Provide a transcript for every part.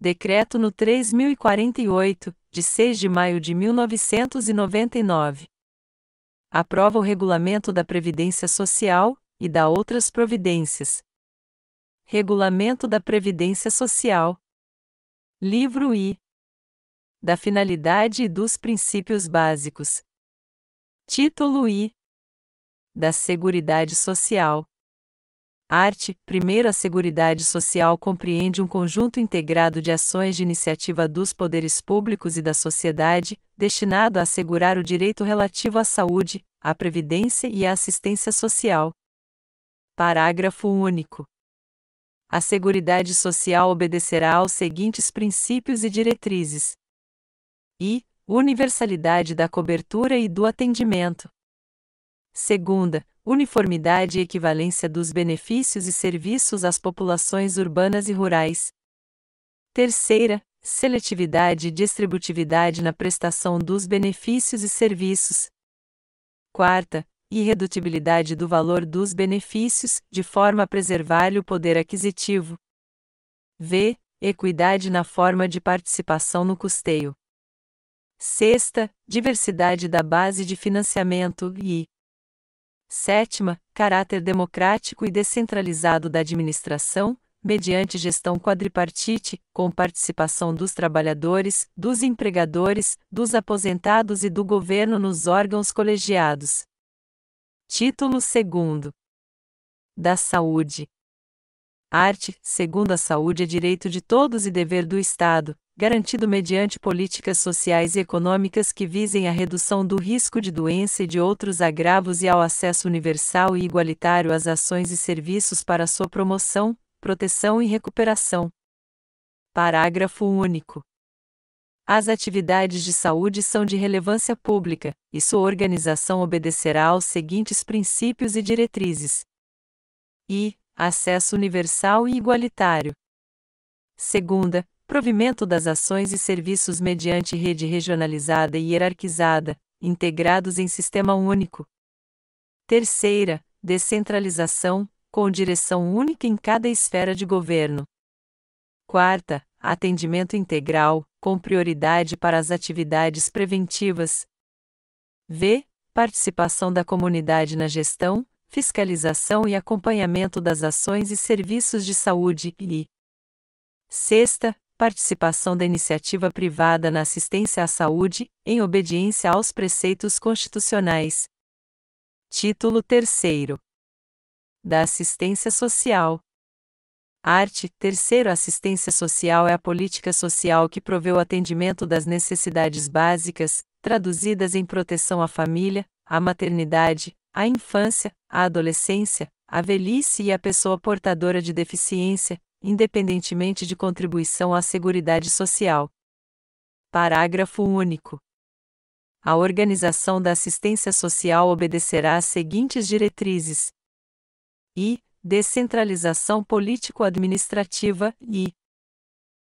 Decreto no 3048, de 6 de maio de 1999. Aprova o Regulamento da Previdência Social, e da outras providências. Regulamento da Previdência Social. Livro I. Da finalidade e dos princípios básicos. Título I. Da Seguridade Social. Art. 1º. A Seguridade Social compreende um conjunto integrado de ações de iniciativa dos poderes públicos e da sociedade, destinado a assegurar o direito relativo à saúde, à previdência e à assistência social. Parágrafo único. A Seguridade Social obedecerá aos seguintes princípios e diretrizes: I. Universalidade da cobertura e do atendimento. Segunda, uniformidade e equivalência dos benefícios e serviços às populações urbanas e rurais. Terceira, seletividade e distributividade na prestação dos benefícios e serviços. Quarta, irredutibilidade do valor dos benefícios, de forma a preservar-lhe o poder aquisitivo. V. Equidade na forma de participação no custeio. Sexta, diversidade da base de financiamento e sétima, caráter democrático e descentralizado da administração, mediante gestão quadripartite, com participação dos trabalhadores, dos empregadores, dos aposentados e do governo nos órgãos colegiados. Título II. Da Saúde. Art. 2º. A saúde é direito de todos e dever do Estado, garantido mediante políticas sociais e econômicas que visem a redução do risco de doença e de outros agravos e ao acesso universal e igualitário às ações e serviços para sua promoção, proteção e recuperação. Parágrafo único. As atividades de saúde são de relevância pública, e sua organização obedecerá aos seguintes princípios e diretrizes: I. Acesso universal e igualitário. Segunda, provimento das ações e serviços mediante rede regionalizada e hierarquizada, integrados em sistema único. Terceira, descentralização, com direção única em cada esfera de governo. Quarta, atendimento integral, com prioridade para as atividades preventivas. V. Participação da comunidade na gestão, fiscalização e acompanhamento das ações e serviços de saúde e sexta, participação da iniciativa privada na assistência à saúde, em obediência aos preceitos constitucionais. Título III. Da Assistência Social. Art. 3º. A assistência social é a política social que provê o atendimento das necessidades básicas, traduzidas em proteção à família, à maternidade, à infância, à adolescência, à velhice e à pessoa portadora de deficiência, independentemente de contribuição à Seguridade Social. Parágrafo único. A organização da assistência social obedecerá às seguintes diretrizes: I. Descentralização político-administrativa e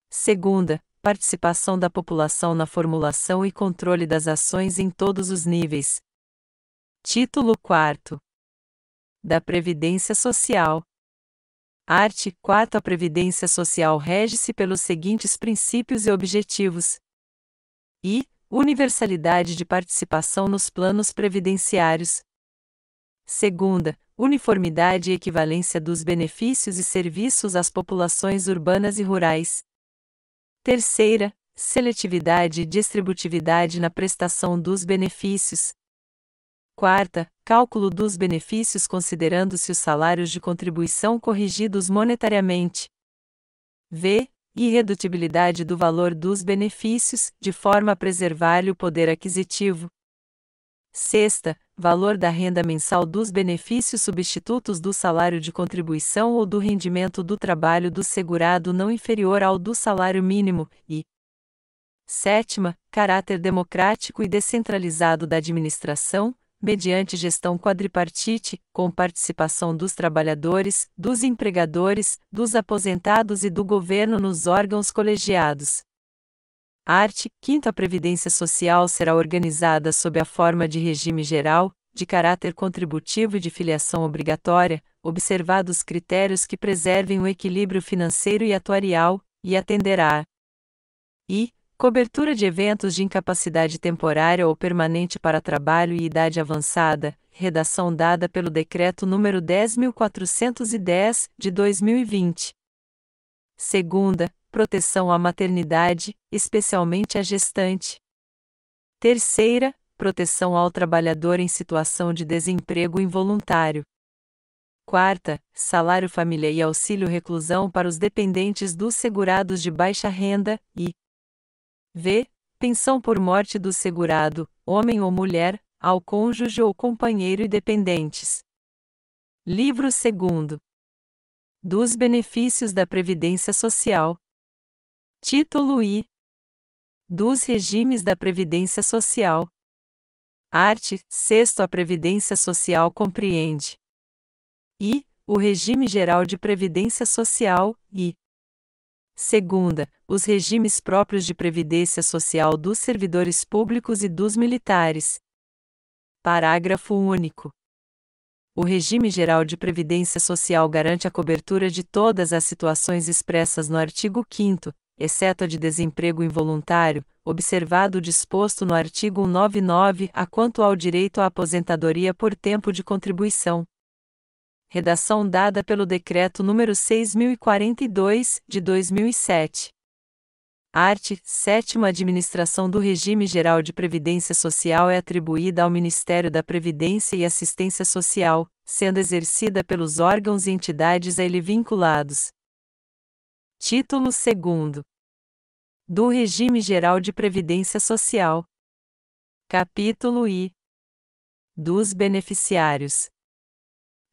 segunda, participação da população na formulação e controle das ações em todos os níveis. Título IV. Da Previdência Social. Art. 4. A Previdência Social rege-se pelos seguintes princípios e objetivos: I. Universalidade de participação nos planos previdenciários. Segunda, uniformidade e equivalência dos benefícios e serviços às populações urbanas e rurais. Terceira, seletividade e distributividade na prestação dos benefícios. Quarta, cálculo dos benefícios considerando-se os salários de contribuição corrigidos monetariamente. V. Irredutibilidade do valor dos benefícios, de forma a preservar-lhe o poder aquisitivo. Sexta, valor da renda mensal dos benefícios substitutos do salário de contribuição ou do rendimento do trabalho do segurado não inferior ao do salário mínimo, e sétima, caráter democrático e descentralizado da administração, mediante gestão quadripartite, com participação dos trabalhadores, dos empregadores, dos aposentados e do governo nos órgãos colegiados. Art. 5º. A Previdência Social será organizada sob a forma de regime geral, de caráter contributivo e de filiação obrigatória, observados critérios que preservem o equilíbrio financeiro e atuarial, e atenderá I. Cobertura de eventos de incapacidade temporária ou permanente para trabalho e idade avançada, redação dada pelo Decreto nº 10.410, de 2020. Segunda, proteção à maternidade, especialmente à gestante. Terceira, proteção ao trabalhador em situação de desemprego involuntário. Quarta, salário família e auxílio reclusão para os dependentes dos segurados de baixa renda, e v. Pensão por morte do segurado, homem ou mulher, ao cônjuge ou companheiro e dependentes. Livro 2º. Dos benefícios da Previdência Social. Título I. Dos regimes da Previdência Social. Art. 6º. A Previdência Social compreende: I. O regime geral de previdência social, e segunda, os regimes próprios de previdência social dos servidores públicos e dos militares. Parágrafo único. O regime geral de previdência social garante a cobertura de todas as situações expressas no artigo 5º, exceto a de desemprego involuntário, observado o disposto no artigo 199 a quanto ao direito à aposentadoria por tempo de contribuição. Redação dada pelo Decreto nº 6.042, de 2007. Art. 7ª. A administração do regime geral de previdência social é atribuída ao Ministério da Previdência e Assistência Social, sendo exercida pelos órgãos e entidades a ele vinculados. Título 2º. Do regime geral de previdência social. Capítulo I. Dos beneficiários.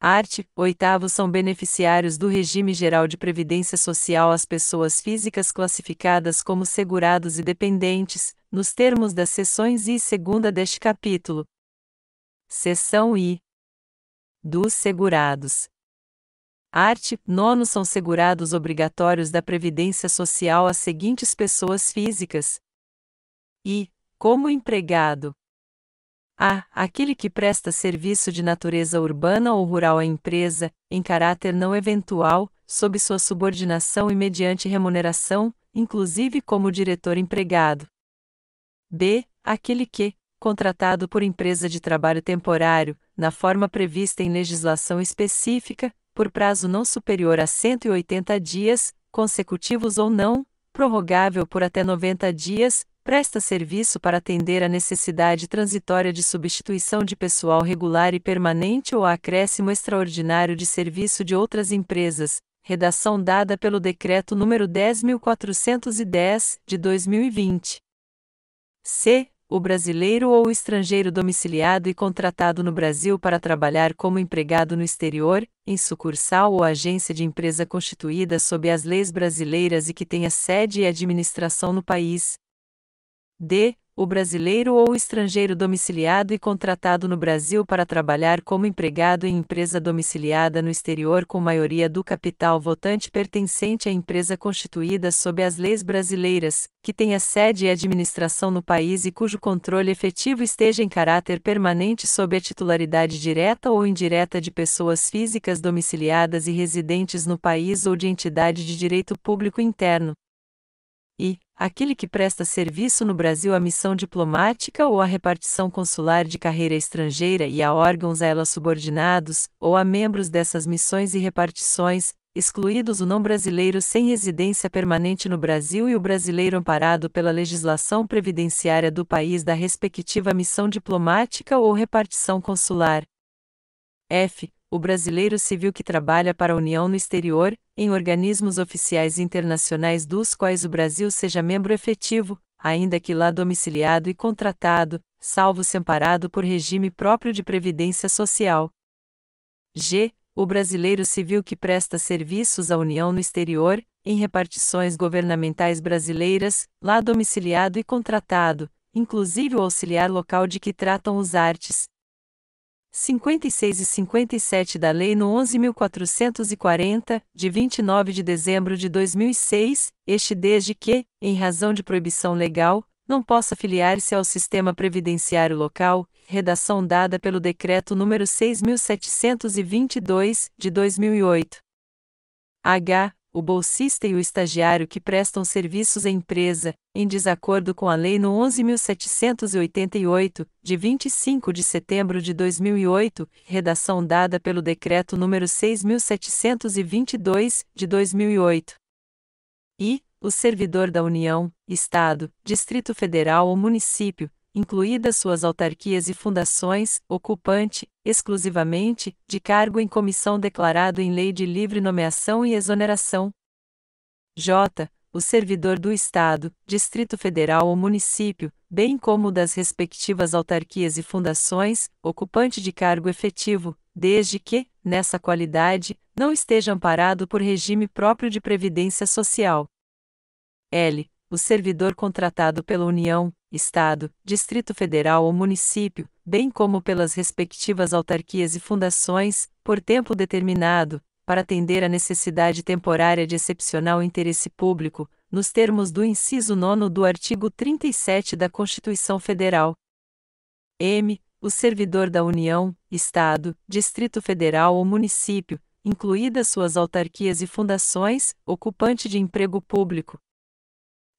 Art. 8º. São beneficiários do regime geral de previdência social as pessoas físicas classificadas como segurados e dependentes, nos termos das seções I e segunda deste capítulo. Seção I. Dos segurados. Art. 9º. São segurados obrigatórios da Previdência Social as seguintes pessoas físicas. I. Como empregado. A. Aquele que presta serviço de natureza urbana ou rural à empresa, em caráter não eventual, sob sua subordinação e mediante remuneração, inclusive como diretor empregado. B. Aquele que, contratado por empresa de trabalho temporário, na forma prevista em legislação específica, por prazo não superior a 180 dias, consecutivos ou não, prorrogável por até 90 dias, presta serviço para atender a necessidade transitória de substituição de pessoal regular e permanente ou a acréscimo extraordinário de serviço de outras empresas, redação dada pelo Decreto nº 10.410, de 2020. C. O brasileiro ou o estrangeiro domiciliado e contratado no Brasil para trabalhar como empregado no exterior, em sucursal ou agência de empresa constituída sob as leis brasileiras e que tenha sede e administração no país. D. O brasileiro ou o estrangeiro domiciliado e contratado no Brasil para trabalhar como empregado em empresa domiciliada no exterior com maioria do capital votante pertencente à empresa constituída sob as leis brasileiras, que tenha sede e administração no país e cujo controle efetivo esteja em caráter permanente sob a titularidade direta ou indireta de pessoas físicas domiciliadas e residentes no país ou de entidade de direito público interno. E aquele que presta serviço no Brasil à missão diplomática ou à repartição consular de carreira estrangeira e a órgãos a ela subordinados, ou a membros dessas missões e repartições, excluídos o não brasileiro sem residência permanente no Brasil e o brasileiro amparado pela legislação previdenciária do país da respectiva missão diplomática ou repartição consular. F. O brasileiro civil que trabalha para a União no exterior, em organismos oficiais internacionais dos quais o Brasil seja membro efetivo, ainda que lá domiciliado e contratado, salvo se amparado por regime próprio de previdência social. G. O brasileiro civil que presta serviços à União no exterior, em repartições governamentais brasileiras, lá domiciliado e contratado, inclusive o auxiliar local de que tratam os arts. 56 e 57 da Lei no 11.440, de 29 de dezembro de 2006, este desde que, em razão de proibição legal, não possa filiar-se ao sistema previdenciário local, redação dada pelo Decreto nº 6.722, de 2008. H. o bolsista e o estagiário que prestam serviços à empresa, em desacordo com a Lei nº 11.788, de 25 de setembro de 2008, redação dada pelo Decreto nº 6.722, de 2008. E o servidor da União, Estado, Distrito Federal ou Município, incluídas suas autarquias e fundações, ocupante, exclusivamente, de cargo em comissão declarado em lei de livre nomeação e exoneração. J. O servidor do Estado, Distrito Federal ou Município, bem como das respectivas autarquias e fundações, ocupante de cargo efetivo, desde que, nessa qualidade, não esteja amparado por regime próprio de previdência social. L. O servidor contratado pela União, Estado, Distrito Federal ou Município, bem como pelas respectivas autarquias e fundações, por tempo determinado, para atender à necessidade temporária de excepcional interesse público, nos termos do inciso 9º do artigo 37 da Constituição Federal. M. O servidor da União, Estado, Distrito Federal ou Município, incluídas suas autarquias e fundações, ocupante de emprego público.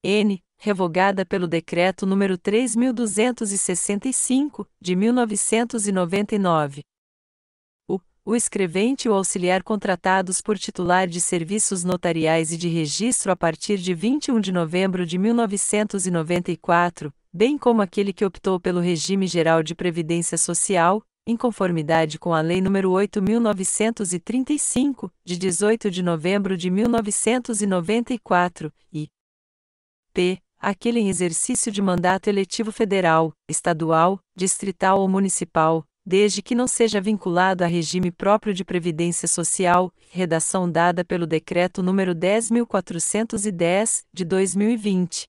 N. Revogada pelo Decreto nº 3.265, de 1999. O escrevente ou auxiliar contratados por titular de serviços notariais e de registro a partir de 21 de novembro de 1994, bem como aquele que optou pelo regime geral de previdência social, em conformidade com a Lei nº 8.935, de 18 de novembro de 1994, e p. Aquele em exercício de mandato eletivo federal, estadual, distrital ou municipal, desde que não seja vinculado a regime próprio de previdência social, redação dada pelo Decreto nº 10.410, de 2020.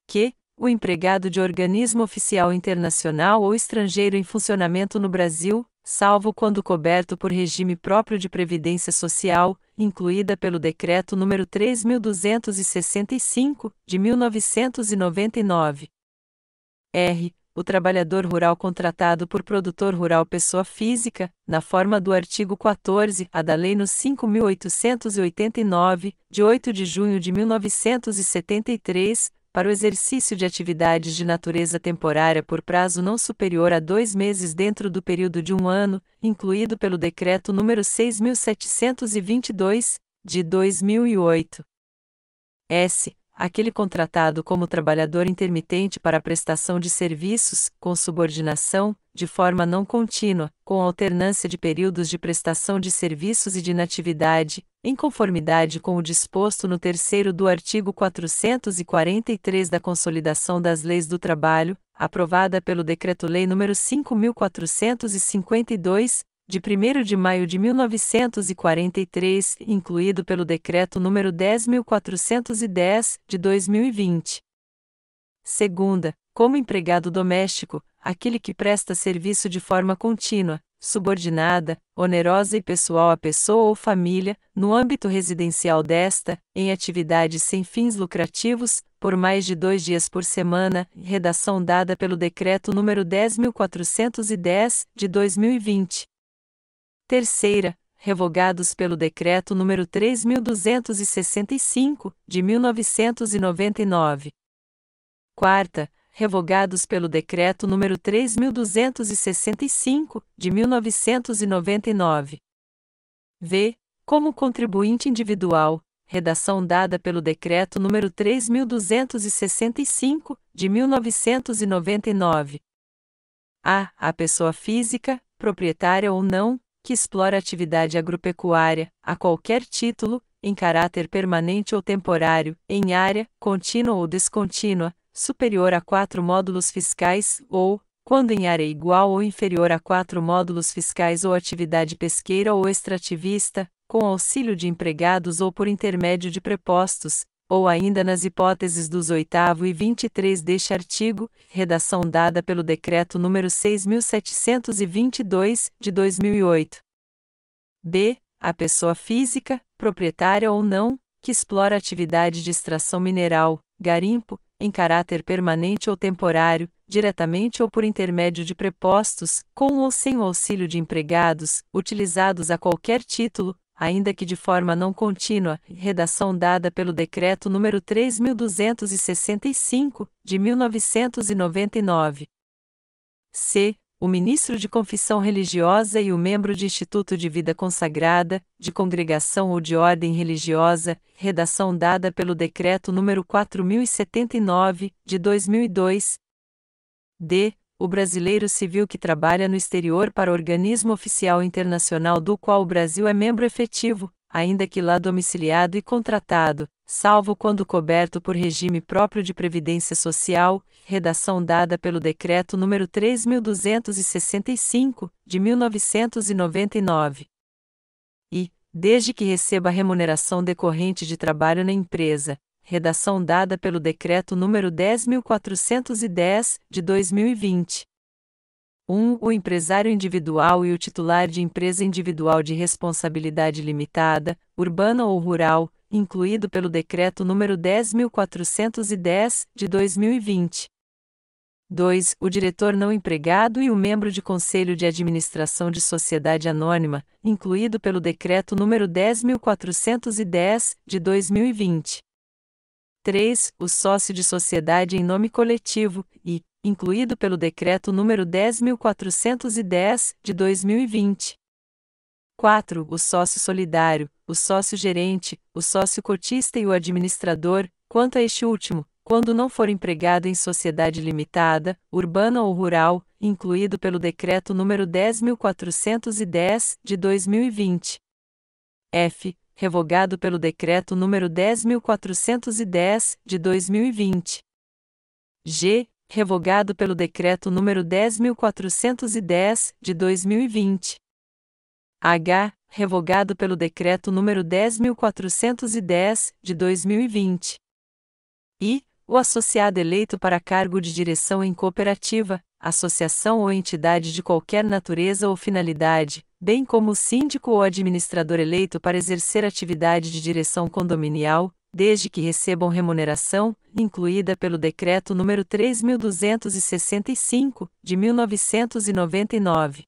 Que o empregado de organismo oficial internacional ou estrangeiro em funcionamento no Brasil, salvo quando coberto por regime próprio de previdência social, incluída pelo Decreto nº 3.265, de 1999. R. O trabalhador rural contratado por produtor rural pessoa física, na forma do artigo 14-A da Lei nº 5.889, de 8 de junho de 1973, para o exercício de atividades de natureza temporária por prazo não superior a 2 meses dentro do período de 1 ano, incluído pelo Decreto nº 6.722, de 2008. S. Aquele contratado como trabalhador intermitente para a prestação de serviços, com subordinação, de forma não contínua, com alternância de períodos de prestação de serviços e de inatividade, em conformidade com o disposto no 3º do artigo 443 da Consolidação das Leis do Trabalho, aprovada pelo Decreto-Lei nº 5.452, de 1º de maio de 1943, incluído pelo Decreto nº 10.410, de 2020. Segunda, como empregado doméstico, aquele que presta serviço de forma contínua, subordinada, onerosa e pessoal à pessoa ou família, no âmbito residencial desta, em atividades sem fins lucrativos, por mais de 2 dias por semana, redação dada pelo Decreto nº 10.410, de 2020. Terceira, revogados pelo Decreto nº 3.265, de 1999. Quarta, revogados pelo Decreto nº 3.265, de 1999. V. Como contribuinte individual, redação dada pelo Decreto nº 3.265, de 1999. A pessoa física, proprietária ou não, que explora atividade agropecuária, a qualquer título, em caráter permanente ou temporário, em área, contínua ou descontínua, superior a 4 módulos fiscais, ou, quando em área igual ou inferior a 4 módulos fiscais ou atividade pesqueira ou extrativista, com auxílio de empregados ou por intermédio de prepostos, ou ainda nas hipóteses dos 8º e 23 deste artigo, redação dada pelo Decreto nº 6.722, de 2008. B. A pessoa física, proprietária ou não, que explora atividade de extração mineral, garimpo, em caráter permanente ou temporário, diretamente ou por intermédio de prepostos, com ou sem o auxílio de empregados, utilizados a qualquer título, ainda que de forma não contínua, redação dada pelo Decreto nº 3.265, de 1999. C. O ministro de confissão religiosa e o membro de instituto de vida consagrada, de congregação ou de ordem religiosa, redação dada pelo Decreto nº 4.079, de 2002. D. O brasileiro civil que trabalha no exterior para organismo oficial internacional do qual o Brasil é membro efetivo, ainda que lá domiciliado e contratado, salvo quando coberto por regime próprio de previdência social, redação dada pelo Decreto nº 3.265, de 1999. E, desde que receba remuneração decorrente de trabalho na empresa, redação dada pelo Decreto nº 10.410, de 2020. 1. O empresário individual e o titular de empresa individual de responsabilidade limitada, urbana ou rural, incluído pelo Decreto nº 10.410, de 2020. 2. O diretor não empregado e o membro de conselho de administração de sociedade anônima, incluído pelo Decreto nº 10.410, de 2020. 3. O sócio de sociedade em nome coletivo, e, incluído pelo Decreto nº 10.410, de 2020. 4. O sócio solidário, o sócio gerente, o sócio cotista e o administrador, quanto a este último, quando não for empregado em sociedade limitada, urbana ou rural, incluído pelo Decreto nº 10.410, de 2020. F. Revogado pelo Decreto nº 10.410, de 2020. G. Revogado pelo Decreto nº 10.410, de 2020. H. Revogado pelo Decreto nº 10.410, de 2020. I. O associado eleito para cargo de direção em cooperativa, associação ou entidade de qualquer natureza ou finalidade, bem como o síndico ou administrador eleito para exercer atividade de direção condominial, desde que recebam remuneração, incluída pelo Decreto nº 3.265, de 1999.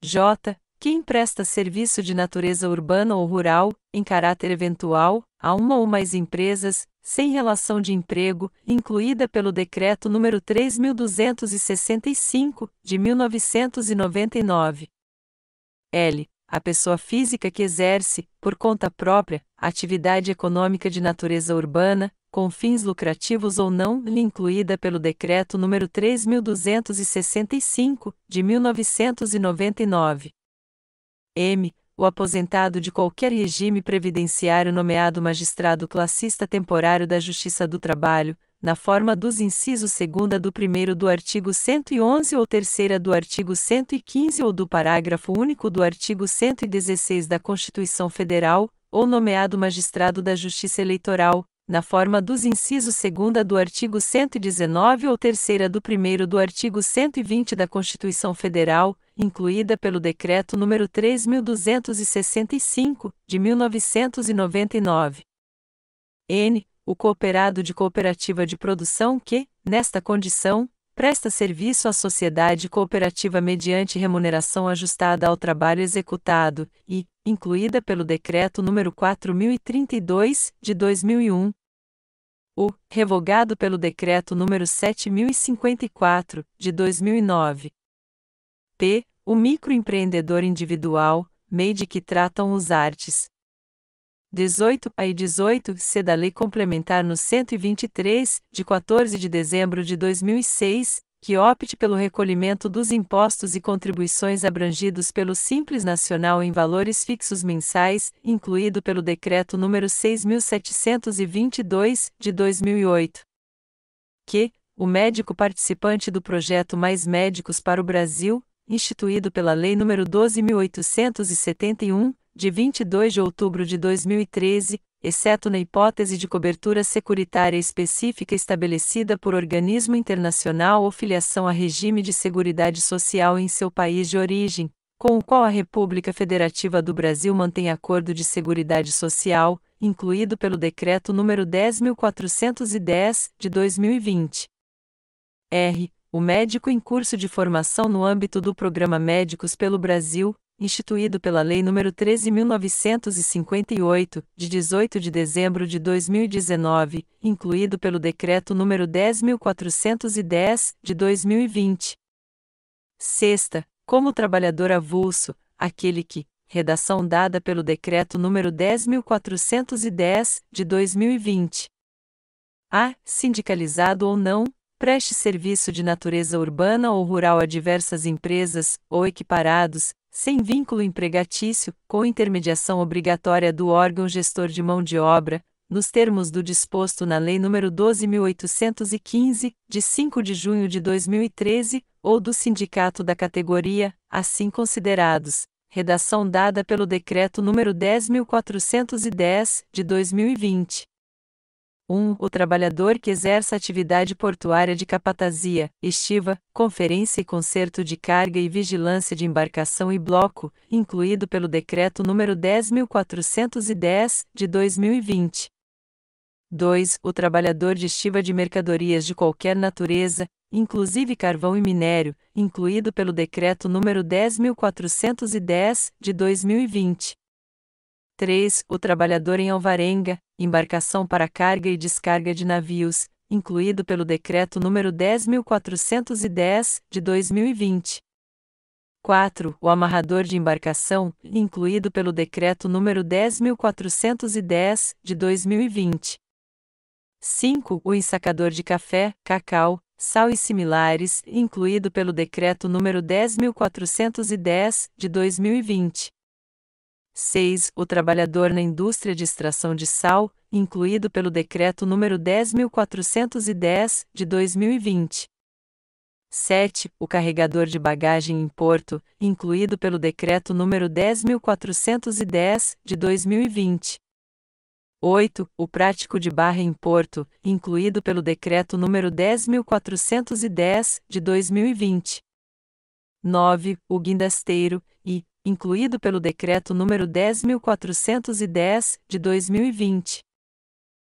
J. Quem presta serviço de natureza urbana ou rural, em caráter eventual, a uma ou mais empresas, sem relação de emprego, incluída pelo Decreto nº 3.265, de 1999. L. A pessoa física que exerce, por conta própria, atividade econômica de natureza urbana, com fins lucrativos ou não, incluída pelo Decreto nº 3.265, de 1999. M. O aposentado de qualquer regime previdenciário nomeado magistrado classista temporário da Justiça do Trabalho, na forma dos incisos 2ª do 1º do artigo 111 ou 3ª do artigo 115 ou do parágrafo único do artigo 116 da Constituição Federal, ou nomeado magistrado da Justiça Eleitoral, na forma dos incisos 2ª do artigo 119 ou 3ª do 1º do artigo 120 da Constituição Federal, incluída pelo Decreto nº 3.265, de 1999. N. O cooperado de cooperativa de produção que, nesta condição, presta serviço à sociedade cooperativa mediante remuneração ajustada ao trabalho executado, e, incluída pelo Decreto nº 4.032, de 2001. O. Revogado pelo Decreto nº 7.054, de 2009. P. O microempreendedor individual, MEI de que tratam os artes. 18A e 18C da Lei Complementar no 123, de 14 de dezembro de 2006, que opte pelo recolhimento dos impostos e contribuições abrangidos pelo Simples Nacional em valores fixos mensais, incluído pelo Decreto nº 6.722, de 2008. Que o médico participante do projeto Mais Médicos para o Brasil, instituído pela Lei nº 12.871, de 22 de outubro de 2013, exceto na hipótese de cobertura securitária específica estabelecida por organismo internacional ou filiação a regime de seguridade social em seu país de origem, com o qual a República Federativa do Brasil mantém acordo de seguridade social, incluído pelo Decreto nº 10.410, de 2020. R. O médico em curso de formação no âmbito do Programa Médicos pelo Brasil, instituído pela Lei nº 13.958, de 18 de dezembro de 2019, incluído pelo Decreto nº 10.410, de 2020. Sexta, como trabalhador avulso, aquele que, redação dada pelo Decreto nº 10.410, de 2020. A. Sindicalizado ou não, preste serviço de natureza urbana ou rural a diversas empresas, ou equiparados, sem vínculo empregatício, com intermediação obrigatória do órgão gestor de mão de obra, nos termos do disposto na Lei nº 12.815, de 5 de junho de 2013, ou do sindicato da categoria, assim considerados. Redação dada pelo Decreto nº 10.410, de 2020. 1. O trabalhador que exerça atividade portuária de capatazia, estiva, conferência e conserto de carga e vigilância de embarcação e bloco, incluído pelo Decreto nº 10.410, de 2020. 2. O trabalhador de estiva de mercadorias de qualquer natureza, inclusive carvão e minério, incluído pelo Decreto nº 10.410, de 2020. 3. O trabalhador em alvarenga, embarcação para carga e descarga de navios, incluído pelo Decreto nº 10.410, de 2020. 4. O amarrador de embarcação, incluído pelo Decreto nº 10.410, de 2020. 5. O ensacador de café, cacau, sal e similares, incluído pelo Decreto nº 10.410, de 2020. 6. O trabalhador na indústria de extração de sal, incluído pelo Decreto nº 10.410, de 2020. 7. O carregador de bagagem em porto, incluído pelo Decreto nº 10.410, de 2020. 8. O prático de barra em porto, incluído pelo Decreto nº 10.410, de 2020. 9. O guindasteiro, e, incluído pelo Decreto nº 10.410, de 2020.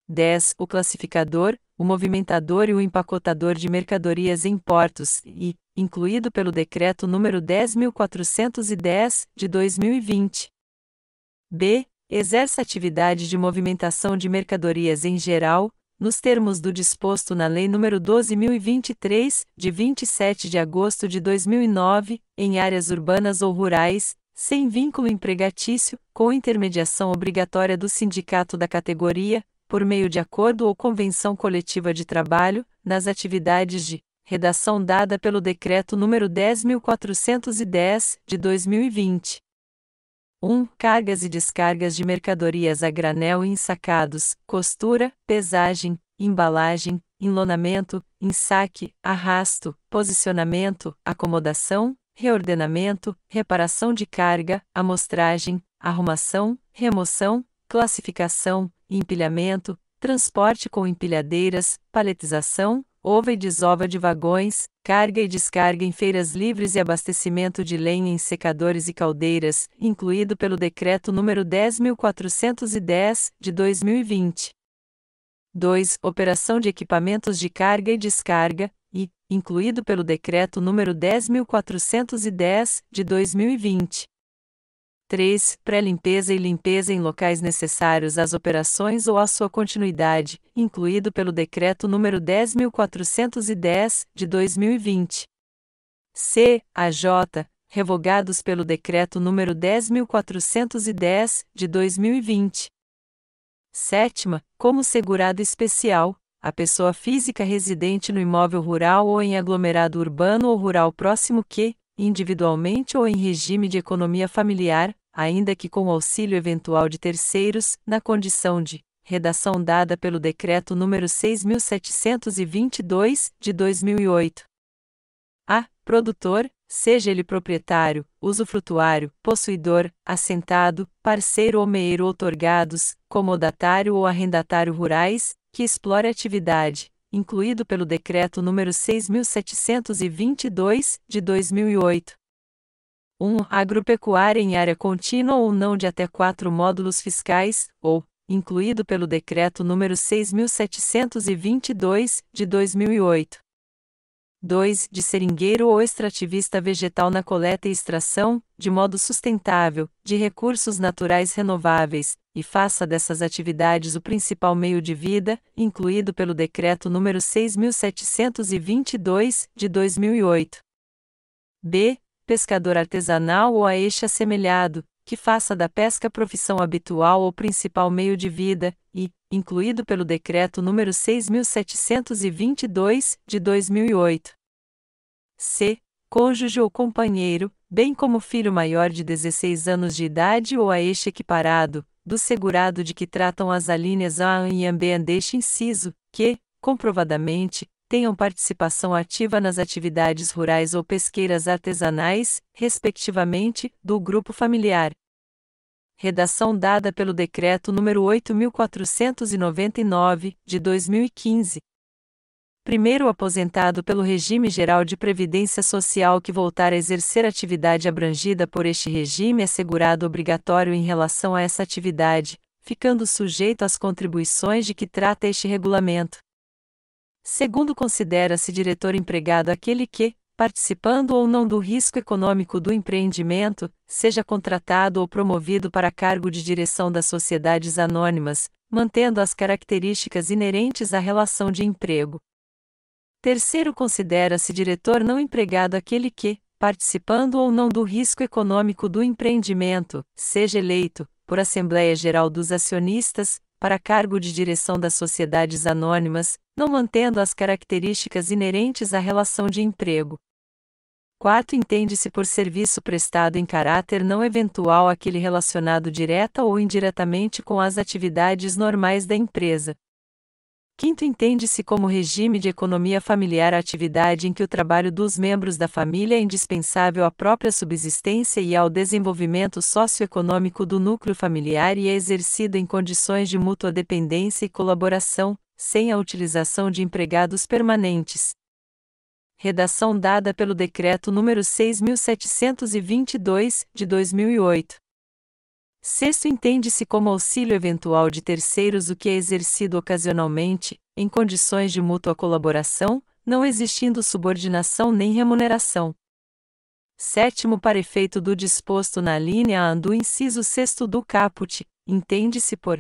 10. O classificador, o movimentador e o empacotador de mercadorias em portos, e, incluído pelo Decreto nº 10.410, de 2020. B. Exerce atividade de movimentação de mercadorias em geral, nos termos do disposto na Lei nº 12.023, de 27 de agosto de 2009, em áreas urbanas ou rurais, sem vínculo empregatício, com intermediação obrigatória do sindicato da categoria, por meio de acordo ou convenção coletiva de trabalho, nas atividades de redação dada pelo Decreto nº 10.410, de 2020. 1. Cargas e descargas de mercadorias a granel e ensacados, costura, pesagem, embalagem, enlonamento, ensaque, arrasto, posicionamento, acomodação, reordenamento, reparação de carga, amostragem, arrumação, remoção, classificação, empilhamento, transporte com empilhadeiras, paletização, ova e desova de vagões, carga e descarga em feiras livres e abastecimento de lenha em secadores e caldeiras, incluído pelo Decreto nº 10.410, de 2020. 2. Operação de equipamentos de carga e descarga, e, incluído pelo Decreto nº 10.410, de 2020. 3. Pré-limpeza e limpeza em locais necessários às operações ou à sua continuidade, incluído pelo Decreto nº 10.410, de 2020. C. A. J. Revogados pelo Decreto nº 10.410, de 2020. 7. Como segurado especial, a pessoa física residente no imóvel rural ou em aglomerado urbano ou rural próximo que, individualmente ou em regime de economia familiar, ainda que com o auxílio eventual de terceiros, na condição de redação dada pelo Decreto nº 6.722, de 2008. A. Produtor, seja ele proprietário, usufrutuário, possuidor, assentado, parceiro ou meeiro outorgados, comodatário ou arrendatário rurais, que explore atividade, incluído pelo Decreto nº 6.722, de 2008. 1. Agropecuária em área contínua ou não de até 4 módulos fiscais, ou, incluído pelo Decreto nº 6.722, de 2008. 2. De seringueiro ou extrativista vegetal na coleta e extração, de modo sustentável, de recursos naturais renováveis, e faça dessas atividades o principal meio de vida, incluído pelo Decreto nº 6.722, de 2008. B. Pescador artesanal ou a este assemelhado, que faça da pesca profissão habitual ou principal meio de vida, e, incluído pelo Decreto nº 6.722, de 2008. C. Cônjuge ou companheiro, bem como filho maior de 16 anos de idade ou a este equiparado, do segurado de que tratam as alíneas A e B deste inciso, que, comprovadamente, tenham participação ativa nas atividades rurais ou pesqueiras artesanais, respectivamente, do grupo familiar. Redação dada pelo Decreto nº 8.499, de 2015. Primeiro aposentado pelo regime geral de previdência social que voltar a exercer atividade abrangida por este regime é segurado obrigatório em relação a essa atividade, ficando sujeito às contribuições de que trata este regulamento. Segundo, considera-se diretor empregado aquele que, participando ou não do risco econômico do empreendimento, seja contratado ou promovido para cargo de direção das sociedades anônimas, mantendo as características inerentes à relação de emprego. Terceiro, considera-se diretor não empregado aquele que, participando ou não do risco econômico do empreendimento, seja eleito, por Assembleia Geral dos Acionistas, para cargo de direção das sociedades anônimas, não mantendo as características inerentes à relação de emprego. Quarto, entende-se por serviço prestado em caráter não eventual aquele relacionado direta ou indiretamente com as atividades normais da empresa. Quinto, entende-se como regime de economia familiar a atividade em que o trabalho dos membros da família é indispensável à própria subsistência e ao desenvolvimento socioeconômico do núcleo familiar e é exercido em condições de mútua dependência e colaboração, sem a utilização de empregados permanentes. Redação dada pelo Decreto nº 6.722, de 2008. Sexto, entende-se como auxílio eventual de terceiros o que é exercido ocasionalmente, em condições de mútua colaboração, não existindo subordinação nem remuneração. Sétimo, para efeito do disposto na linha A do inciso 6º do caput, entende-se por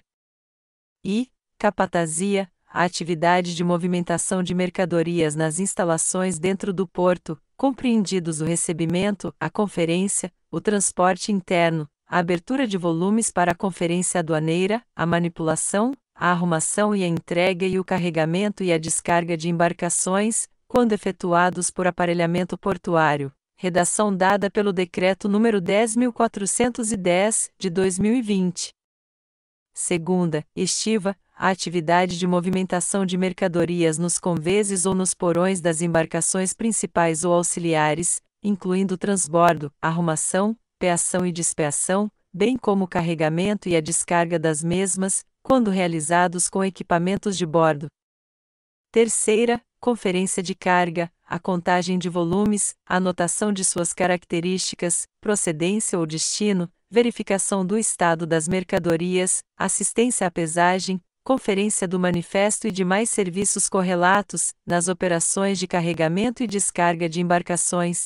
I. Capatazia, a atividade de movimentação de mercadorias nas instalações dentro do porto, compreendidos o recebimento, a conferência, o transporte interno, a abertura de volumes para a conferência aduaneira, a manipulação, a arrumação e a entrega e o carregamento e a descarga de embarcações, quando efetuados por aparelhamento portuário. Redação dada pelo Decreto nº 10.410, de 2020. Segunda, estiva, a atividade de movimentação de mercadorias nos conveses ou nos porões das embarcações principais ou auxiliares, incluindo transbordo, arrumação, peação e despeação, bem como o carregamento e a descarga das mesmas, quando realizados com equipamentos de bordo. Terceira, conferência de carga, a contagem de volumes, a anotação de suas características, procedência ou destino, verificação do estado das mercadorias, assistência à pesagem, conferência do manifesto e demais serviços correlatos, nas operações de carregamento e descarga de embarcações.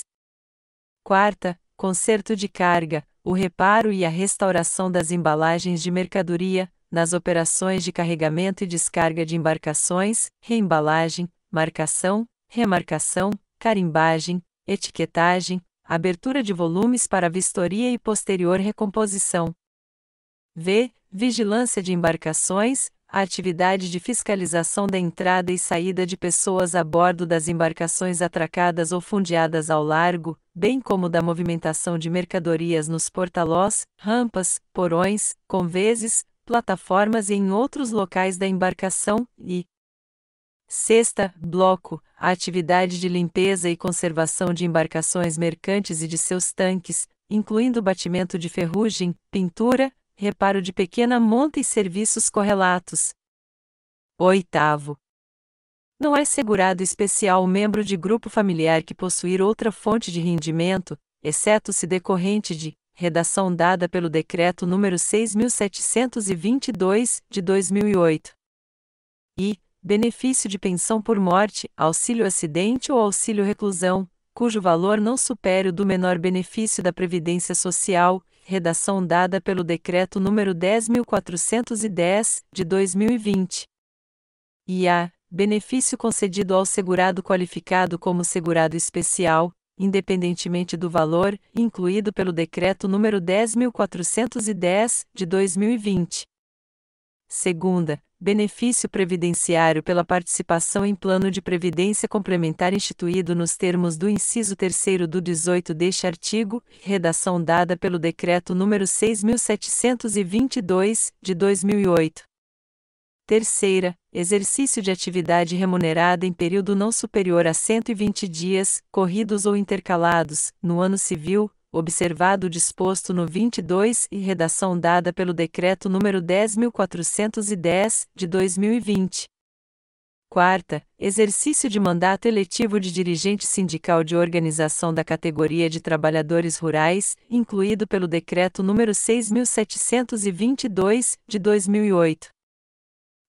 Quarta, conserto de carga, o reparo e a restauração das embalagens de mercadoria, nas operações de carregamento e descarga de embarcações, reembalagem, marcação, remarcação, carimbagem, etiquetagem, abertura de volumes para vistoria e posterior recomposição. V. Vigilância de embarcações, a atividade de fiscalização da entrada e saída de pessoas a bordo das embarcações atracadas ou fundeadas ao largo, bem como da movimentação de mercadorias nos portalós, rampas, porões, conveses, plataformas e em outros locais da embarcação, e sexta, bloco, a atividade de limpeza e conservação de embarcações mercantes e de seus tanques, incluindo batimento de ferrugem, pintura, reparo de pequena monta e serviços correlatos. Oitavo. Não é segurado especial o membro de grupo familiar que possuir outra fonte de rendimento, exceto se decorrente de redação dada pelo Decreto nº 6.722, de 2008. E benefício de pensão por morte, auxílio acidente ou auxílio reclusão, cujo valor não supere o do menor benefício da Previdência Social, redação dada pelo Decreto nº 10.410, de 2020. E a benefício concedido ao segurado qualificado como segurado especial, independentemente do valor, incluído pelo Decreto nº 10.410, de 2020. Segunda, benefício previdenciário pela participação em plano de previdência complementar instituído nos termos do inciso 3º do 18 deste artigo, redação dada pelo Decreto nº 6.722, de 2008. Terceira, exercício de atividade remunerada em período não superior a 120 dias, corridos ou intercalados, no ano civil, observado o disposto no 22 e redação dada pelo Decreto nº 10.410, de 2020. Quarta, exercício de mandato eletivo de dirigente sindical de organização da categoria de trabalhadores rurais, incluído pelo Decreto nº 6.722, de 2008.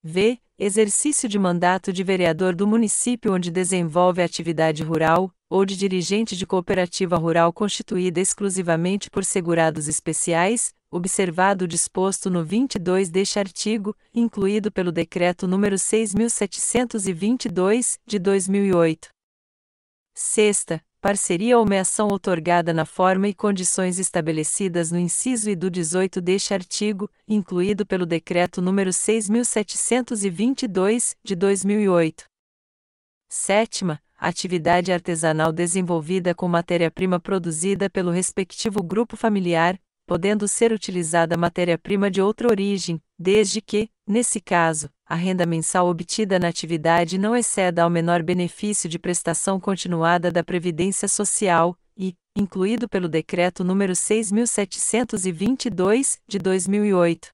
V. Exercício de mandato de vereador do município onde desenvolve atividade rural, ou de dirigente de cooperativa rural constituída exclusivamente por segurados especiais, observado o disposto no 22 deste artigo, incluído pelo Decreto nº 6.722, de 2008. Sexta, parceria ou meação outorgada na forma e condições estabelecidas no inciso I do 18 deste artigo, incluído pelo Decreto nº 6.722, de 2008. Sétima, atividade artesanal desenvolvida com matéria-prima produzida pelo respectivo grupo familiar, podendo ser utilizada matéria-prima de outra origem, desde que, nesse caso, a renda mensal obtida na atividade não exceda ao menor benefício de prestação continuada da Previdência Social, e, incluído pelo Decreto nº 6.722, de 2008.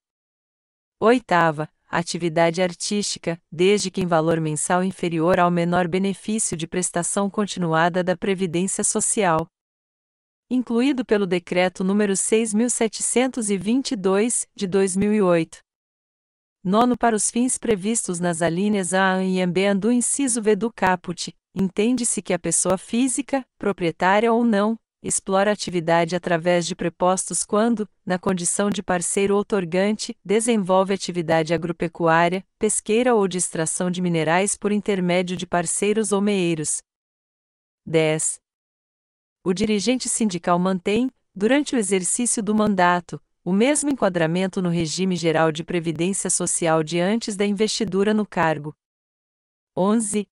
Oitava, atividade artística, desde que em valor mensal inferior ao menor benefício de prestação continuada da Previdência Social, incluído pelo Decreto nº 6.722, de 2008. Nono, para os fins previstos nas alíneas A e B do inciso V do caput, entende-se que a pessoa física, proprietária ou não, explora atividade através de prepostos quando, na condição de parceiro outorgante, desenvolve atividade agropecuária, pesqueira ou de extração de minerais por intermédio de parceiros ou meeiros. 10. O dirigente sindical mantém, durante o exercício do mandato, o mesmo enquadramento no regime geral de previdência social de antes da investidura no cargo. 11.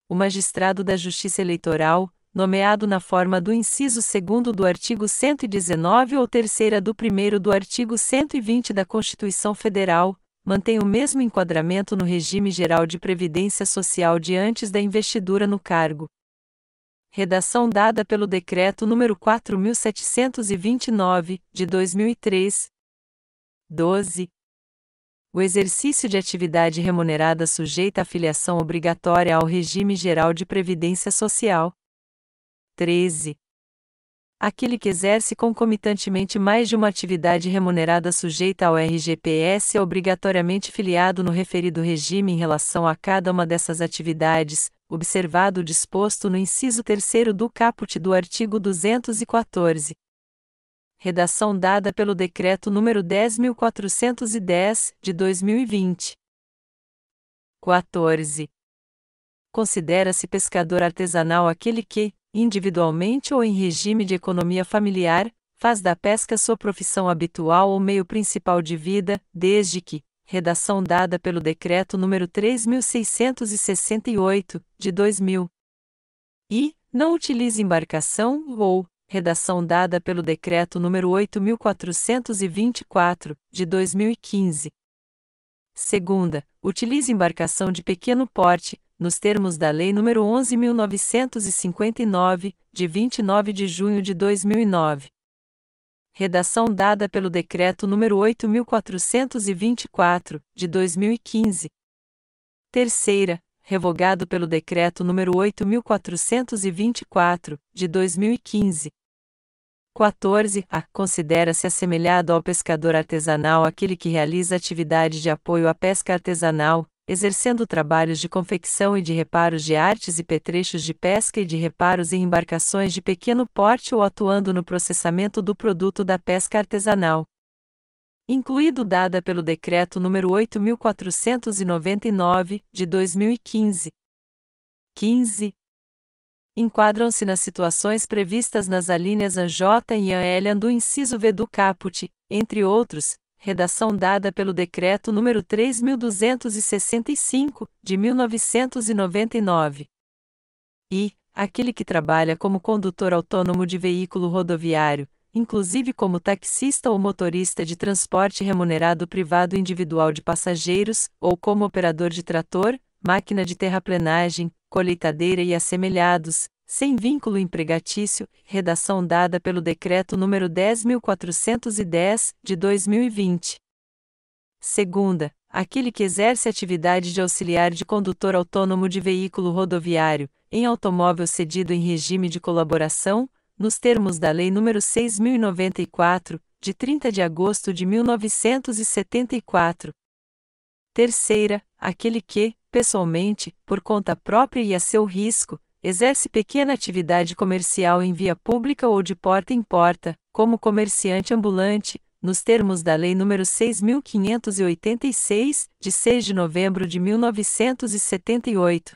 O magistrado da Justiça Eleitoral, nomeado na forma do inciso 2º do artigo 119 ou 3ª do 1º do artigo 120 da Constituição Federal, mantém o mesmo enquadramento no regime geral de previdência social de antes da investidura no cargo. Redação dada pelo Decreto nº 4.729, de 2003. 12. O exercício de atividade remunerada sujeita à filiação obrigatória ao regime geral de previdência social. 13. Aquele que exerce concomitantemente mais de uma atividade remunerada sujeita ao RGPS é obrigatoriamente filiado no referido regime em relação a cada uma dessas atividades, observado o disposto no inciso 3º do caput do artigo 214. Redação dada pelo Decreto nº 10.410, de 2020. 14. Considera-se pescador artesanal aquele que, individualmente ou em regime de economia familiar, faz da pesca sua profissão habitual ou meio principal de vida, desde que, redação dada pelo Decreto nº 3.668, de 2000. E, não utilize embarcação ou, redação dada pelo Decreto nº 8.424, de 2015. Segunda, utilize embarcação de pequeno porte, nos termos da Lei nº 11.959, de 29 de junho de 2009. Redação dada pelo Decreto nº 8.424, de 2015. Terceira, revogado pelo Decreto nº 8.424, de 2015. 14. Considera-se assemelhado ao pescador artesanal aquele que realiza atividade de apoio à pesca artesanal, exercendo trabalhos de confecção e de reparos de artes e petrechos de pesca e de reparos em embarcações de pequeno porte ou atuando no processamento do produto da pesca artesanal. Incluído dada pelo Decreto nº 8.499, de 2015. 15. Enquadram-se nas situações previstas nas alíneas AJ e AL do inciso V do caput, entre outros, redação dada pelo Decreto nº 3.265, de 1999. E, aquele que trabalha como condutor autônomo de veículo rodoviário, inclusive como taxista ou motorista de transporte remunerado privado individual de passageiros, ou como operador de trator, máquina de terraplenagem, colheitadeira e assemelhados, sem vínculo empregatício, redação dada pelo Decreto nº 10.410, de 2020. Segunda, aquele que exerce atividade de auxiliar de condutor autônomo de veículo rodoviário, em automóvel cedido em regime de colaboração, nos termos da Lei nº 6.094, de 30 de agosto de 1974. Terceira, aquele que, pessoalmente, por conta própria e a seu risco, exerce pequena atividade comercial em via pública ou de porta em porta, como comerciante ambulante, nos termos da Lei nº 6.586, de 6 de novembro de 1978.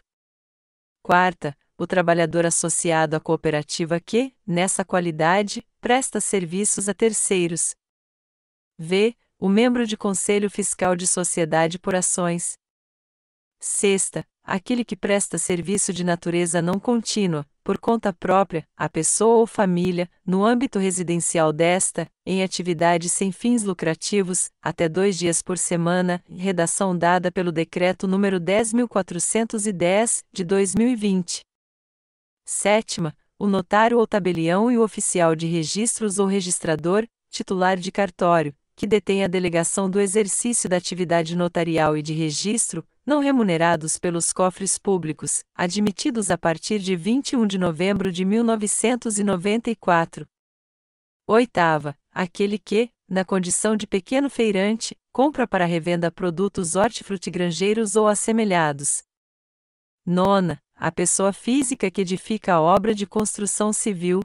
Quarta, o trabalhador associado à cooperativa que, nessa qualidade, presta serviços a terceiros. V. O membro de conselho fiscal de sociedade por ações. Sexta, aquele que presta serviço de natureza não contínua, por conta própria, à pessoa ou família, no âmbito residencial desta, em atividade sem fins lucrativos, até 2 dias por semana, redação dada pelo Decreto nº 10.410, de 2020. Sétima, o notário ou tabelião e o oficial de registros ou registrador, titular de cartório, que detém a delegação do exercício da atividade notarial e de registro, não remunerados pelos cofres públicos, admitidos a partir de 21 de novembro de 1994. Oitava, aquele que, na condição de pequeno feirante, compra para revenda produtos hortifrutigranjeiros ou assemelhados. Nona, a pessoa física que edifica a obra de construção civil.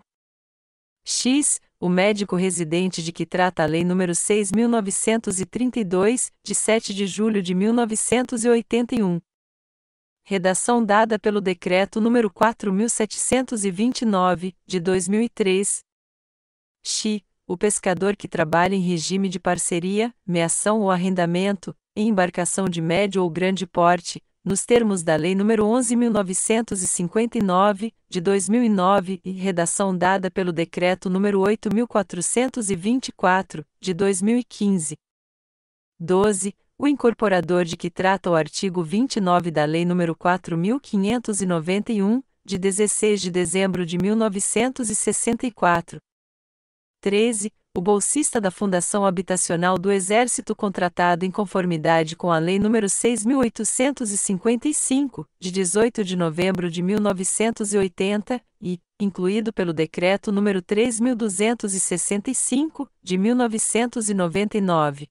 X, o médico residente de que trata a Lei nº 6.932, de 7 de julho de 1981. Redação dada pelo Decreto nº 4.729, de 2003. X, o pescador que trabalha em regime de parceria, meação ou arrendamento, em embarcação de médio ou grande porte, nos termos da Lei nº 11.959, de 2009, e redação dada pelo Decreto nº 8.424, de 2015. 12. O incorporador de que trata o artigo 29 da Lei nº 4.591, de 16 de dezembro de 1964. 13. O bolsista da Fundação Habitacional do Exército contratado em conformidade com a Lei nº 6.855, de 18 de novembro de 1980, e, incluído pelo Decreto nº 3.265, de 1999.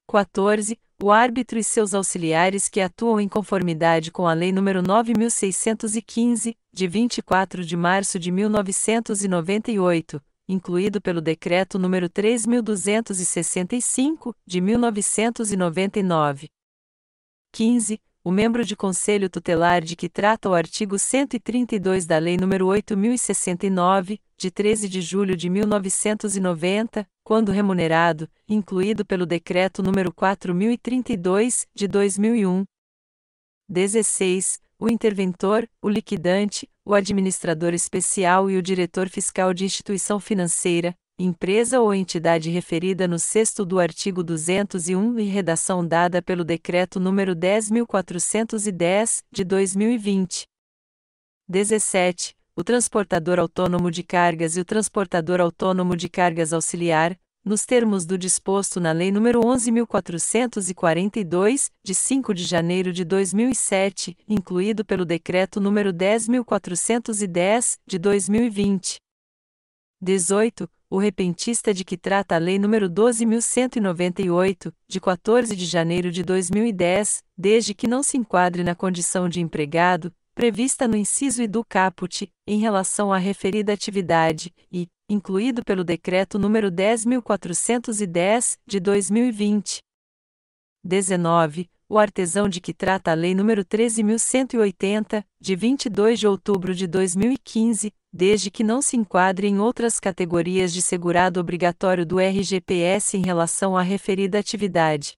14. O árbitro e seus auxiliares que atuam em conformidade com a Lei nº 9.615, de 24 de março de 1998, incluído pelo Decreto nº 3.265, de 1999. 15. O membro de conselho tutelar de que trata o artigo 132 da Lei nº 8.069, de 13 de julho de 1990, quando remunerado, incluído pelo Decreto nº 4.032, de 2001. 16. O interventor, o liquidante, o administrador especial e o diretor fiscal de instituição financeira, empresa ou entidade referida no 6º do artigo 201 e redação dada pelo Decreto nº 10.410, de 2020. 17. O transportador autônomo de cargas e o transportador autônomo de cargas auxiliar, nos termos do disposto na Lei nº 11.442, de 5 de janeiro de 2007, incluído pelo Decreto nº 10.410, de 2020. 18. o repentista de que trata a Lei nº 12.198, de 14 de janeiro de 2010, desde que não se enquadre na condição de empregado, prevista no inciso I do caput, em relação à referida atividade, e, incluído pelo Decreto nº 10.410, de 2020. 19. O artesão de que trata a Lei nº 13.180, de 22 de outubro de 2015, desde que não se enquadre em outras categorias de segurado obrigatório do RGPS em relação à referida atividade.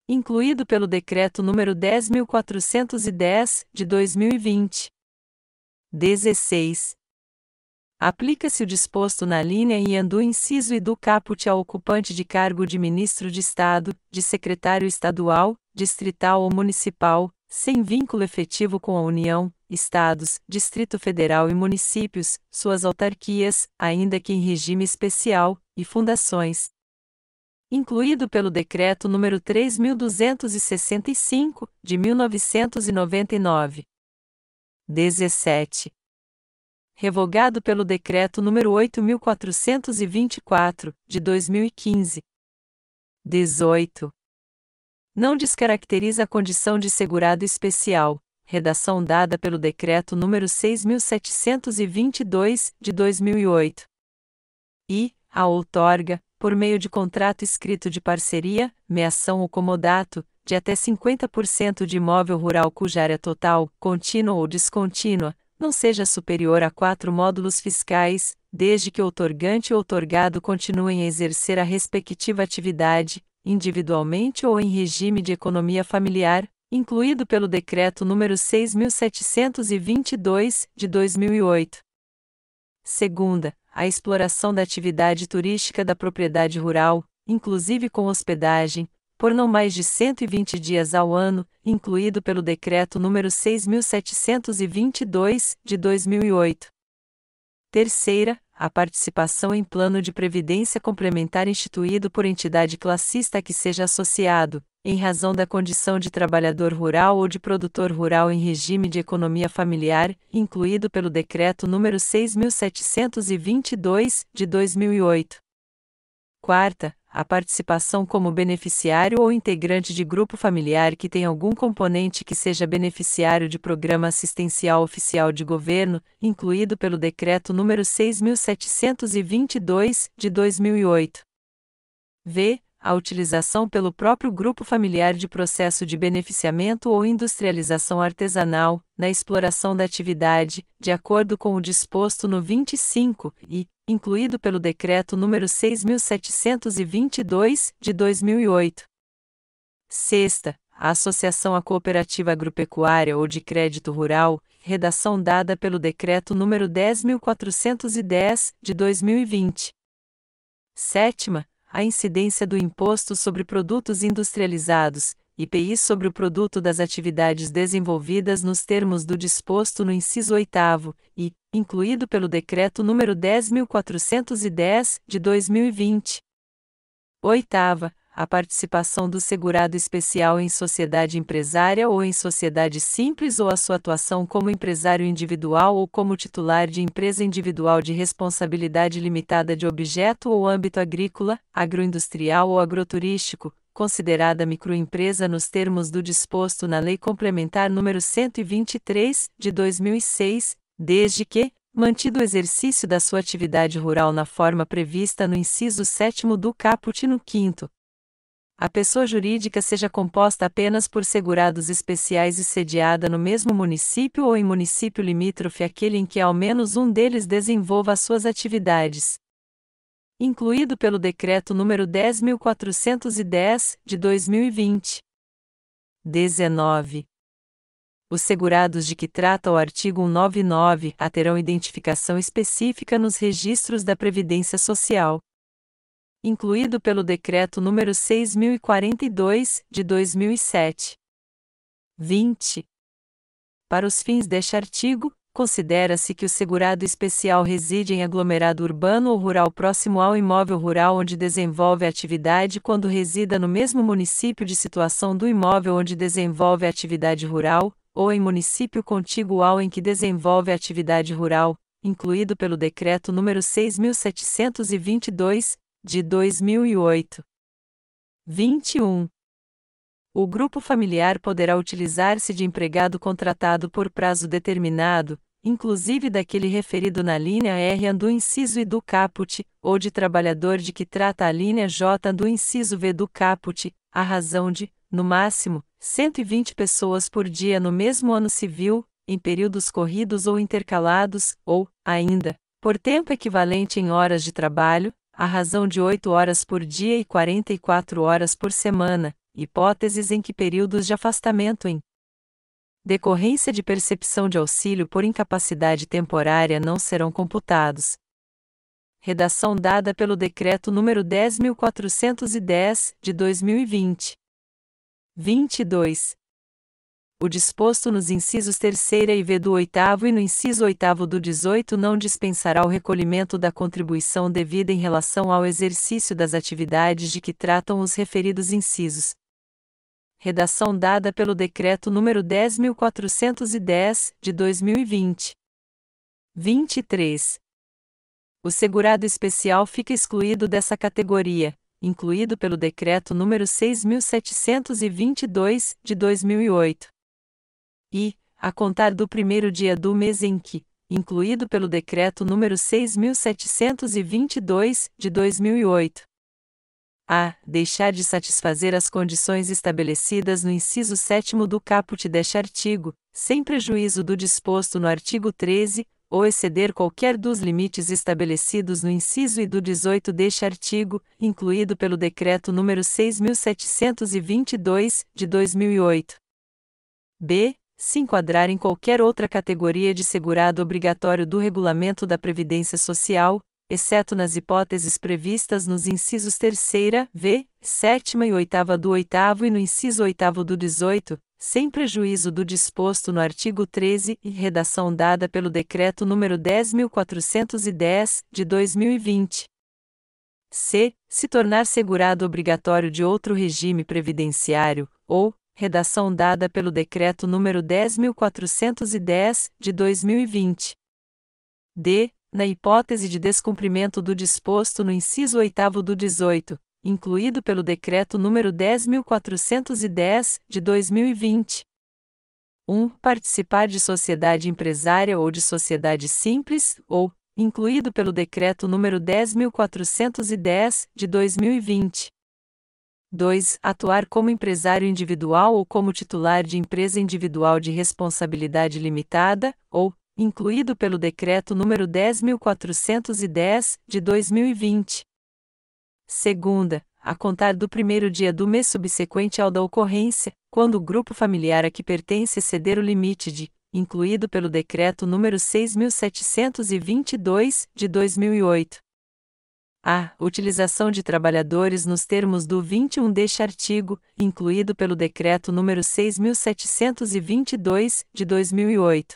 Incluído pelo Decreto nº 10.410, de 2020. 16. Aplica-se o disposto na linha I do inciso I do caput ao ocupante de cargo de ministro de Estado, de secretário estadual, distrital ou municipal, sem vínculo efetivo com a União, Estados, Distrito Federal e municípios, suas autarquias, ainda que em regime especial, e fundações. Incluído pelo Decreto nº 3.265, de 1999. 17. Revogado pelo Decreto nº 8.424, de 2015. 18. Não descaracteriza a condição de segurado especial, redação dada pelo Decreto nº 6.722, de 2008. E a outorga, por meio de contrato escrito de parceria, meação ou comodato, de até 50% de imóvel rural cuja área total, contínua ou descontínua, não seja superior a 4 módulos fiscais, desde que o outorgante ou outorgado continuem a exercer a respectiva atividade, individualmente ou em regime de economia familiar, incluído pelo Decreto nº 6.722, de 2008. Segunda, a exploração da atividade turística da propriedade rural, inclusive com hospedagem, por não mais de 120 dias ao ano, incluído pelo Decreto nº 6.722, de 2008. Terceira, a participação em plano de previdência complementar instituído por entidade classista a que seja associado, em razão da condição de trabalhador rural ou de produtor rural em regime de economia familiar, incluído pelo Decreto nº 6.722, de 2008. Quarta, a participação como beneficiário ou integrante de grupo familiar que tem algum componente que seja beneficiário de programa assistencial oficial de governo, incluído pelo Decreto nº 6.722, de 2008. V. A utilização pelo próprio grupo familiar de processo de beneficiamento ou industrialização artesanal, na exploração da atividade, de acordo com o disposto no 25, e, incluído pelo Decreto nº 6.722, de 2008. Sexta, a associação à cooperativa agropecuária ou de crédito rural, redação dada pelo Decreto nº 10.410, de 2020. Sétima, a incidência do Imposto sobre Produtos Industrializados, IPI sobre o produto das atividades desenvolvidas nos termos do disposto no inciso 8º, e, incluído pelo Decreto nº 10.410, de 2020. Oitava, a participação do segurado especial em sociedade empresária ou em sociedade simples ou a sua atuação como empresário individual ou como titular de empresa individual de responsabilidade limitada de objeto ou âmbito agrícola, agroindustrial ou agroturístico, considerada microempresa nos termos do disposto na Lei Complementar nº 123, de 2006, desde que, mantido o exercício da sua atividade rural na forma prevista no inciso 7º do caput no 5º. A pessoa jurídica seja composta apenas por segurados especiais e sediada no mesmo município ou em município limítrofe àquele em que ao menos um deles desenvolva as suas atividades. Incluído pelo Decreto nº 10.410, de 2020. 19. Os segurados de que trata o artigo 199-A terão identificação específica nos registros da Previdência Social. Incluído pelo Decreto nº 6.042, de 2007. 20. Para os fins deste artigo, considera-se que o segurado especial reside em aglomerado urbano ou rural próximo ao imóvel rural onde desenvolve a atividade quando resida no mesmo município de situação do imóvel onde desenvolve a atividade rural, ou em município contíguo ao em que desenvolve a atividade rural, incluído pelo Decreto nº 6.722, de 2008. 21. O grupo familiar poderá utilizar-se de empregado contratado por prazo determinado, inclusive daquele referido na linha R do inciso I do caput, ou de trabalhador de que trata a linha J do inciso V do caput, à razão de, no máximo, 120 pessoas por dia no mesmo ano civil, em períodos corridos ou intercalados, ou, ainda, por tempo equivalente em horas de trabalho, à razão de 8 horas por dia e 44 horas por semana, hipóteses em que períodos de afastamento em decorrência de percepção de auxílio por incapacidade temporária não serão computados. Redação dada pelo Decreto nº 10.410, de 2020. 22. O disposto nos incisos 3ª e V do 8º e no inciso 8º do 18 não dispensará o recolhimento da contribuição devida em relação ao exercício das atividades de que tratam os referidos incisos. Redação dada pelo Decreto nº 10.410, de 2020. 23. O segurado especial fica excluído dessa categoria, incluído pelo Decreto nº 6.722, de 2008. E, a contar do primeiro dia do mês em que, incluído pelo Decreto nº 6.722, de 2008. A. Deixar de satisfazer as condições estabelecidas no inciso 7º do caput deste artigo, sem prejuízo do disposto no artigo 13, ou exceder qualquer dos limites estabelecidos no inciso I do 18 deste artigo, incluído pelo Decreto nº 6.722, de 2008. B. Se enquadrar em qualquer outra categoria de segurado obrigatório do Regulamento da Previdência Social, exceto nas hipóteses previstas nos incisos 3ª, V, 7ª e 8ª do 8º e no inciso 8º do 18, sem prejuízo do disposto no artigo 13 e redação dada pelo Decreto nº 10.410, de 2020. C. Se tornar segurado obrigatório de outro regime previdenciário, ou, redação dada pelo Decreto nº 10.410, de 2020. D. Na hipótese de descumprimento do disposto no inciso 8º do 18, incluído pelo Decreto nº 10.410, de 2020. 1. Participar de sociedade empresária ou de sociedade simples, ou, incluído pelo Decreto nº 10.410, de 2020. 2. Atuar como empresário individual ou como titular de empresa individual de responsabilidade limitada, ou, incluído pelo Decreto nº 10.410, de 2020. Segunda, a contar do primeiro dia do mês subsequente ao da ocorrência, quando o grupo familiar a que pertence exceder o limite de, incluído pelo Decreto nº 6.722, de 2008. A. Utilização de trabalhadores nos termos do 21 deste artigo, incluído pelo Decreto nº 6.722, de 2008.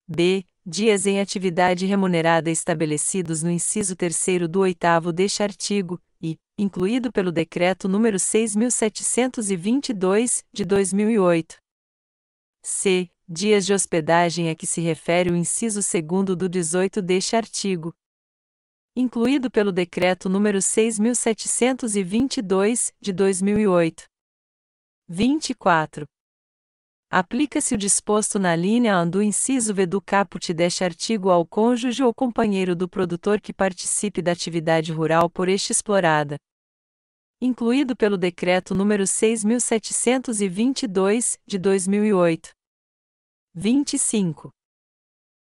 B. Dias em atividade remunerada estabelecidos no inciso 3º do 8º deste artigo, e, incluído pelo Decreto nº 6.722, de 2008. C. Dias de hospedagem a que se refere o inciso 2º do 18 deste artigo, incluído pelo Decreto nº 6.722, de 2008. 24. Aplica-se o disposto na linha A do inciso V do caput deste artigo ao cônjuge ou companheiro do produtor que participe da atividade rural por este explorada, incluído pelo Decreto nº 6.722, de 2008. 25.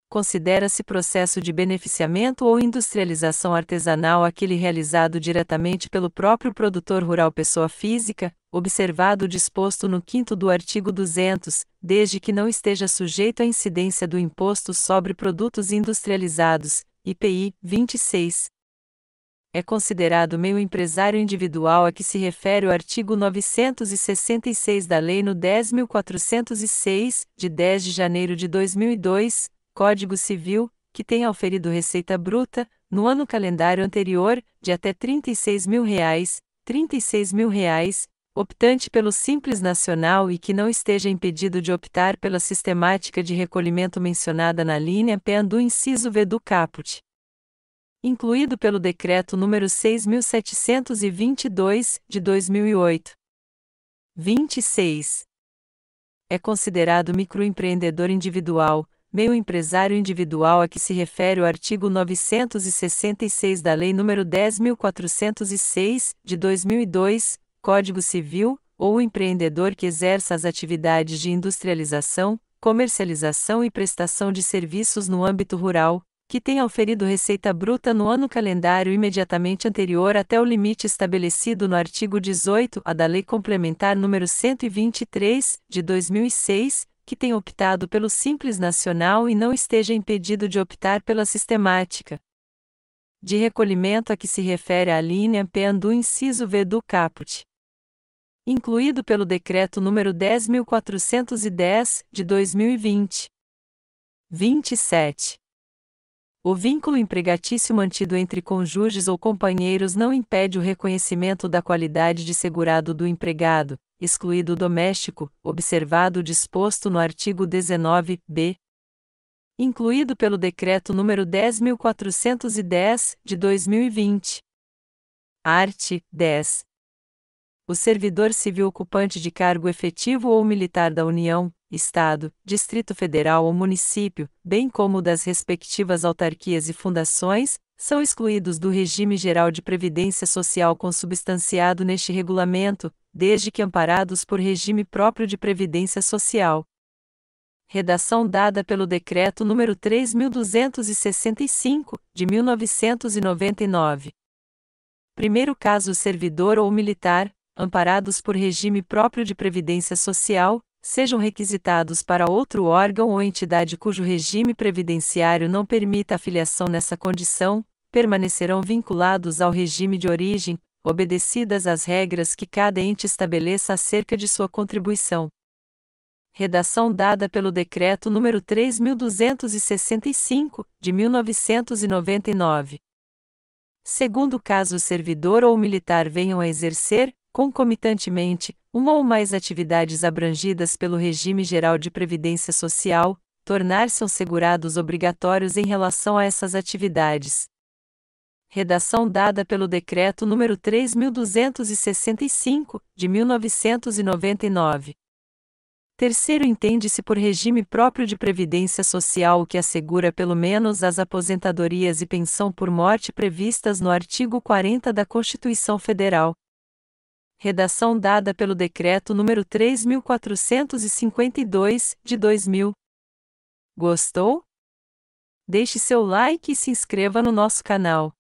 Considera-se processo de beneficiamento ou industrialização artesanal aquele realizado diretamente pelo próprio produtor rural pessoa física, observado o disposto no 5º do artigo 200, desde que não esteja sujeito à incidência do Imposto sobre Produtos Industrializados, IPI, 26. É considerado meio empresário individual a que se refere o artigo 966 da Lei nº 10.406, de 10 de janeiro de 2002, Código Civil, que tenha auferido receita bruta, no ano calendário anterior, de até R$ 36.000, R$ 36.000, optante pelo Simples Nacional e que não esteja impedido de optar pela sistemática de recolhimento mencionada na linha P do inciso V do caput. Incluído pelo Decreto nº 6.722, de 2008. 26. É considerado microempreendedor individual, meio empresário individual a que se refere o artigo 966 da Lei nº 10.406, de 2002, Código Civil, ou o empreendedor que exerça as atividades de industrialização, comercialização e prestação de serviços no âmbito rural, que tenha auferido receita bruta no ano calendário imediatamente anterior até o limite estabelecido no artigo 18-A da Lei Complementar nº 123, de 2006, que tenha optado pelo Simples Nacional e não esteja impedido de optar pela sistemática de recolhimento a que se refere a linha P do inciso V do caput. Incluído pelo Decreto nº 10.410, de 2020. 27. O vínculo empregatício mantido entre cônjuges ou companheiros não impede o reconhecimento da qualidade de segurado do empregado, excluído o doméstico, observado o disposto no artigo 19-B. Incluído pelo Decreto nº 10.410, de 2020. Art. 10. O servidor civil ocupante de cargo efetivo ou militar da União, Estado, Distrito Federal ou Município, bem como das respectivas autarquias e fundações, são excluídos do regime geral de previdência social consubstanciado neste regulamento, desde que amparados por regime próprio de previdência social. Redação dada pelo Decreto nº 3.265, de 1999. Primeiro caso: servidor ou militar, amparados por regime próprio de previdência social, sejam requisitados para outro órgão ou entidade cujo regime previdenciário não permita a filiação nessa condição, permanecerão vinculados ao regime de origem, obedecidas as regras que cada ente estabeleça acerca de sua contribuição. Redação dada pelo Decreto nº 3.265, de 1999. Segundo caso, o servidor ou militar venham a exercer, concomitantemente, uma ou mais atividades abrangidas pelo regime geral de previdência social, tornar-se-ão segurados obrigatórios em relação a essas atividades. Redação dada pelo Decreto nº 3.265, de 1999. Terceiro, entende-se por regime próprio de previdência social o que assegura pelo menos as aposentadorias e pensão por morte previstas no artigo 40 da Constituição Federal. Redação dada pelo Decreto nº 3.452, de 2000. Gostou? Deixe seu like e se inscreva no nosso canal.